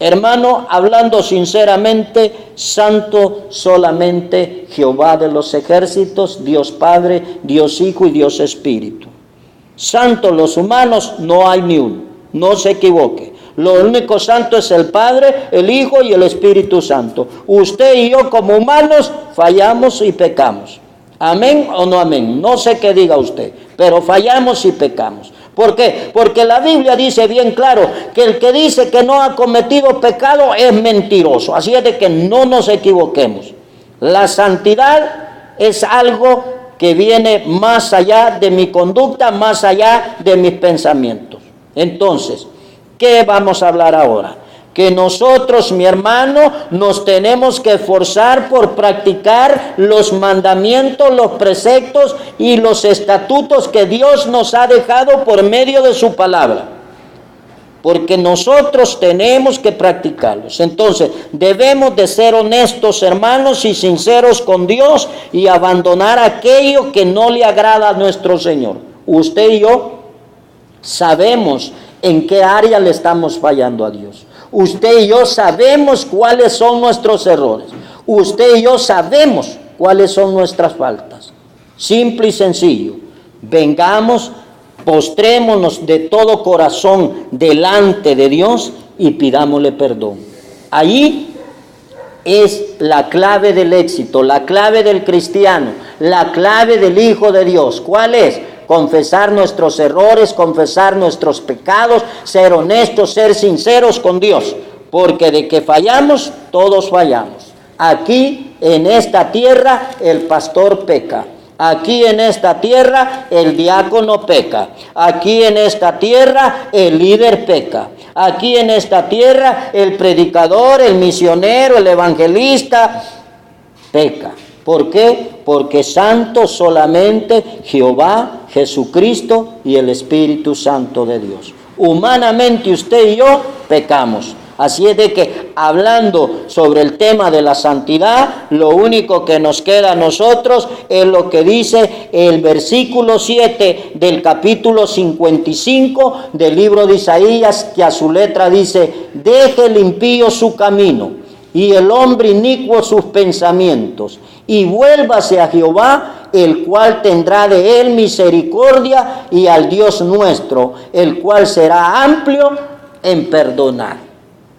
[SPEAKER 1] Hermano, hablando sinceramente, santo solamente Jehová de los ejércitos, Dios Padre, Dios Hijo y Dios Espíritu. Santos los humanos no hay ni uno, no se equivoque. Lo único santo es el Padre, el Hijo y el Espíritu Santo. Usted y yo como humanos fallamos y pecamos. ¿Amén o no amén? No sé qué diga usted, pero fallamos y pecamos. ¿Por qué? Porque la Biblia dice bien claro que el que dice que no ha cometido pecado es mentiroso. Así es de que no nos equivoquemos. La santidad es algo que viene más allá de mi conducta, más allá de mis pensamientos. Entonces, ¿qué vamos a hablar ahora? Que nosotros, mi hermano, nos tenemos que esforzar por practicar los mandamientos, los preceptos y los estatutos que Dios nos ha dejado por medio de su palabra. Porque nosotros tenemos que practicarlos. Entonces, debemos de ser honestos, hermanos, y sinceros con Dios y abandonar aquello que no le agrada a nuestro Señor. Usted y yo sabemos en qué área le estamos fallando a Dios. Usted y yo sabemos cuáles son nuestros errores. Usted y yo sabemos cuáles son nuestras faltas. Simple y sencillo. Vengamos, postrémonos de todo corazón delante de Dios y pidámosle perdón. Allí es la clave del éxito, la clave del cristiano, la clave del Hijo de Dios. ¿Cuál es? Confesar nuestros errores, confesar nuestros pecados, ser honestos, ser sinceros con Dios, porque de que fallamos, todos fallamos. Aquí en esta tierra el pastor peca, Aquí en esta tierra el diácono peca. Aquí en esta tierra el líder peca. Aquí en esta tierra el predicador, el misionero, el evangelista peca. ¿Por qué? Porque santo solamente Jehová, Jesucristo y el Espíritu Santo de Dios. Humanamente usted y yo pecamos. Así es de que, hablando sobre el tema de la santidad, lo único que nos queda a nosotros es lo que dice el versículo 7 del capítulo 55 del libro de Isaías, que a su letra dice: deje el impío su camino y el hombre inicuo sus pensamientos, y vuélvase a Jehová, el cual tendrá de él misericordia, y al Dios nuestro, el cual será amplio en perdonar.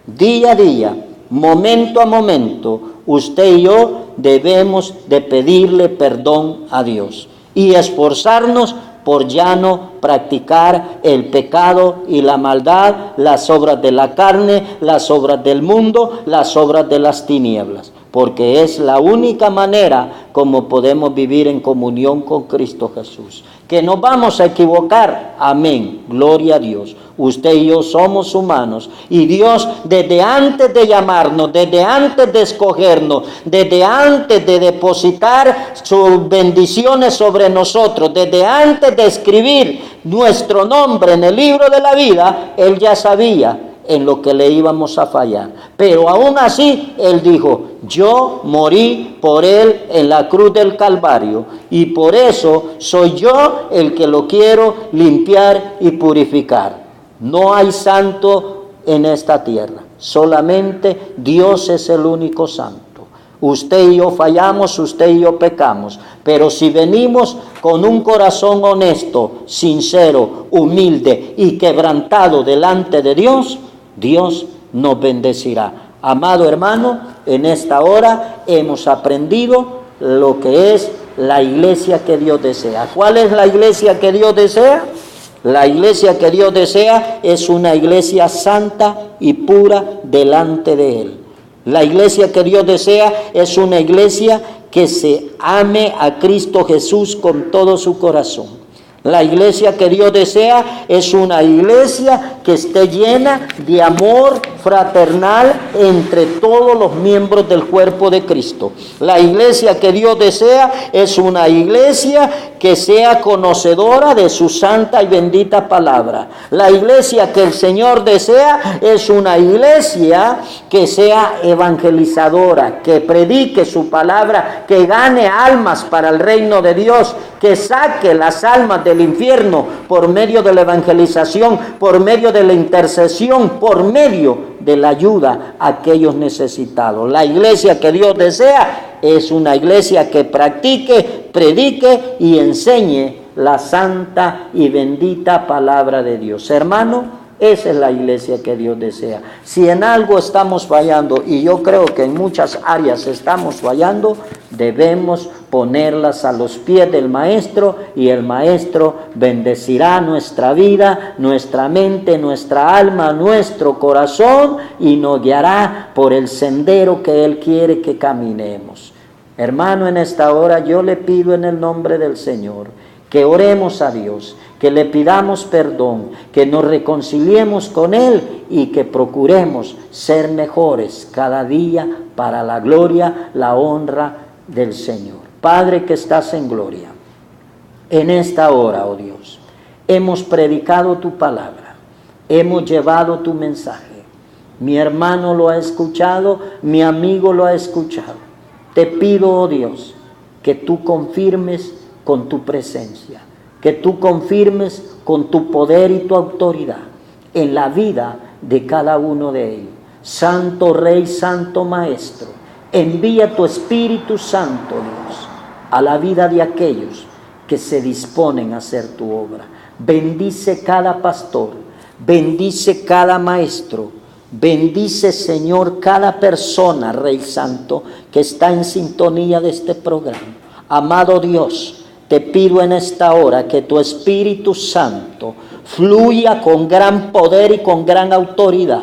[SPEAKER 1] Día a día, momento a momento, usted y yo debemos de pedirle perdón a Dios y esforzarnos por ya no practicar el pecado y la maldad, las obras de la carne, las obras del mundo, las obras de las tinieblas, porque es la única manera como podemos vivir en comunión con Cristo Jesús. Que nos vamos a equivocar, amén, gloria a Dios. Usted y yo somos humanos, y Dios, desde antes de llamarnos, desde antes de escogernos, desde antes de depositar sus bendiciones sobre nosotros, desde antes de escribir nuestro nombre en el libro de la vida, Él ya sabía en lo que le íbamos a fallar. Pero aún así, Él dijo: yo morí por él en la cruz del Calvario, y por eso soy yo el que lo quiero limpiar y purificar. No hay santo en esta tierra, solamente Dios es el único santo. Usted y yo fallamos, usted y yo pecamos, pero si venimos con un corazón honesto, sincero, humilde y quebrantado delante de Dios, Dios nos bendecirá. Amado hermano, en esta hora hemos aprendido lo que es la iglesia que Dios desea. ¿Cuál es la iglesia que Dios desea? La iglesia que Dios desea es una iglesia santa y pura delante de Él. La iglesia que Dios desea es una iglesia que se ame a Cristo Jesús con todo su corazón. La iglesia que Dios desea es una iglesia que esté llena de amor fraternal entre todos los miembros del cuerpo de Cristo. La iglesia que Dios desea es una iglesia que sea conocedora de su santa y bendita palabra. La iglesia que el Señor desea es una iglesia que sea evangelizadora, que predique su palabra, que gane almas para el reino de Dios, que saque las almas del infierno por medio de la evangelización, por medio de la intercesión, por medio de la ayuda a aquellos necesitados. La iglesia que Dios desea es una iglesia que practique, predique y enseñe la santa y bendita palabra de Dios. Hermano, esa es la iglesia que Dios desea. Si en algo estamos fallando, y yo creo que en muchas áreas estamos fallando, debemos ponerlas a los pies del Maestro, y el Maestro bendecirá nuestra vida, nuestra mente, nuestra alma, nuestro corazón, y nos guiará por el sendero que Él quiere que caminemos. Hermano, en esta hora yo le pido en el nombre del Señor que oremos a Dios, que le pidamos perdón, que nos reconciliemos con Él y que procuremos ser mejores cada día para la gloria, la honra del Señor. Padre que estás en gloria, en esta hora, oh Dios, hemos predicado tu palabra, hemos llevado tu mensaje. Mi hermano lo ha escuchado, mi amigo lo ha escuchado. Te pido, oh Dios, que tú confirmes con tu presencia, que tú confirmes con tu poder y tu autoridad en la vida de cada uno de ellos. Santo Rey, Santo Maestro, envía tu Espíritu Santo, Dios, a la vida de aquellos que se disponen a hacer tu obra. Bendice cada pastor, bendice cada maestro, bendice, Señor, cada persona, Rey Santo, que está en sintonía de este programa. Amado Dios, te pido en esta hora que tu Espíritu Santo fluya con gran poder y con gran autoridad.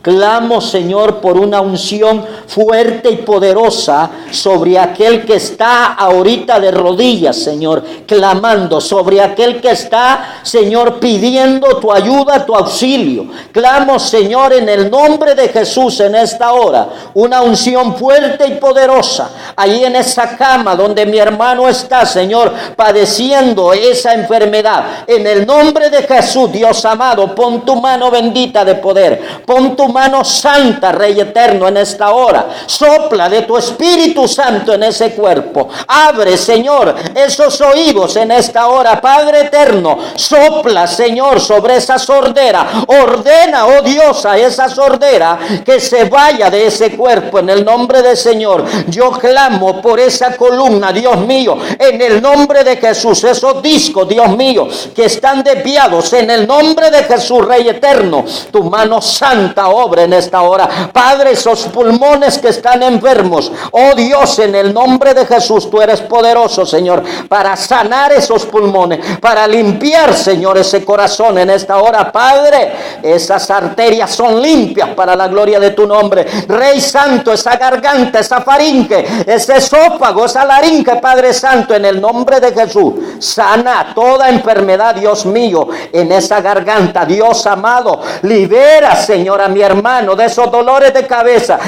[SPEAKER 1] Clamo, Señor, por una unción fuerte y poderosa sobre aquel que está ahorita de rodillas, Señor, clamando, sobre aquel que está, Señor, pidiendo tu ayuda, tu auxilio. Clamo, Señor, en el nombre de Jesús en esta hora, una unción fuerte y poderosa, ahí en esa cama donde mi hermano está, Señor, padeciendo esa enfermedad. En el nombre de Jesús, Dios amado, pon tu mano bendita de poder, pon tu mano santa, Rey eterno, en esta hora. Sopla de tu Espíritu Santo en ese cuerpo. Abre, Señor, esos oídos en esta hora, Padre eterno. Sopla, Señor, sobre esa sordera. Ordena, oh Dios, a esa sordera que se vaya de ese cuerpo en el nombre del Señor. Yo clamo por esa columna, Dios mío, en el nombre de Jesús. Esos discos, Dios mío, que están desviados, en el nombre de Jesús, Rey eterno. Tu mano santa obra en esta hora. Padre, esos pulmones que están enfermos, oh Dios, en el nombre de Jesús, tú eres poderoso, Señor, para sanar esos pulmones, para limpiar, Señor, ese corazón en esta hora. Padre, esas arterias son limpias para la gloria de tu nombre. Rey santo, esa garganta, esa faringe, ese esófago, esa laringe, Padre santo, en el nombre de Jesús, sana toda enfermedad, Dios mío, en esa garganta. Dios amado, libera, Señor, a mi hermano de esos dolores de cabeza,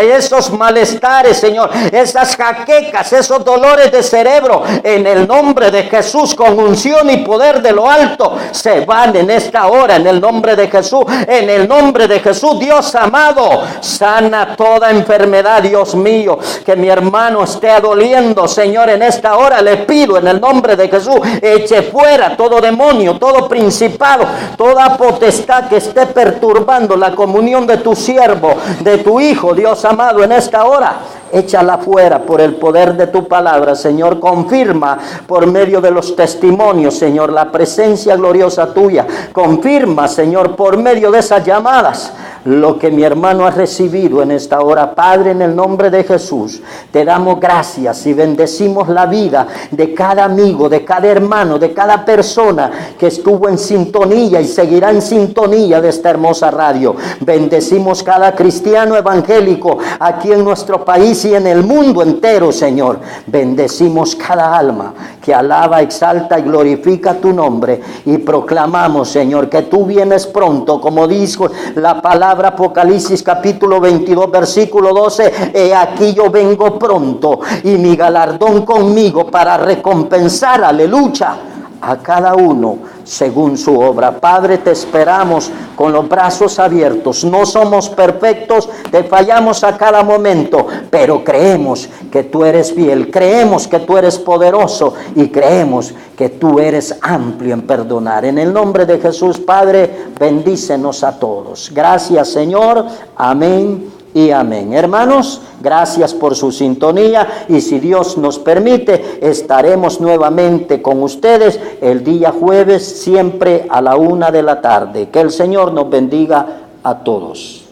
[SPEAKER 1] esos malestares, Señor, esas jaquecas, esos dolores de cerebro, en el nombre de Jesús, con unción y poder de lo alto, se van en esta hora, en el nombre de Jesús, en el nombre de Jesús. Dios amado, sana toda enfermedad, Dios mío, que mi hermano esté doliendo, Señor, en esta hora le pido en el nombre de Jesús, eche fuera todo demonio, todo principado, toda potestad que esté perturbando la comunión de tu siervo, de tu hijo, Dios amado, en esta hora. Échala fuera por el poder de tu palabra, Señor. Confirma por medio de los testimonios, Señor, la presencia gloriosa tuya. Confirma, Señor, por medio de esas llamadas, lo que mi hermano ha recibido en esta hora. Padre, en el nombre de Jesús, te damos gracias y bendecimos la vida de cada amigo, de cada hermano, de cada persona que estuvo en sintonía y seguirá en sintonía de esta hermosa radio. Bendecimos cada cristiano evangélico aquí en nuestro país y en el mundo entero, Señor. Bendecimos cada alma que alaba, exalta y glorifica tu nombre, y proclamamos, Señor, que tú vienes pronto, como dijo la palabra Apocalipsis capítulo 22 versículo 12, he aquí yo vengo pronto y mi galardón conmigo para recompensar, aleluya, a cada uno según su obra. Padre, te esperamos con los brazos abiertos. No somos perfectos, te fallamos a cada momento, pero creemos que tú eres fiel, creemos que tú eres poderoso y creemos que tú eres amplio en perdonar. En el nombre de Jesús, Padre, bendícenos a todos. Gracias, Señor. Amén y amén. Hermanos, gracias por su sintonía, y si Dios nos permite, estaremos nuevamente con ustedes el día jueves, siempre a la 1 de la tarde. Que el Señor nos bendiga a todos.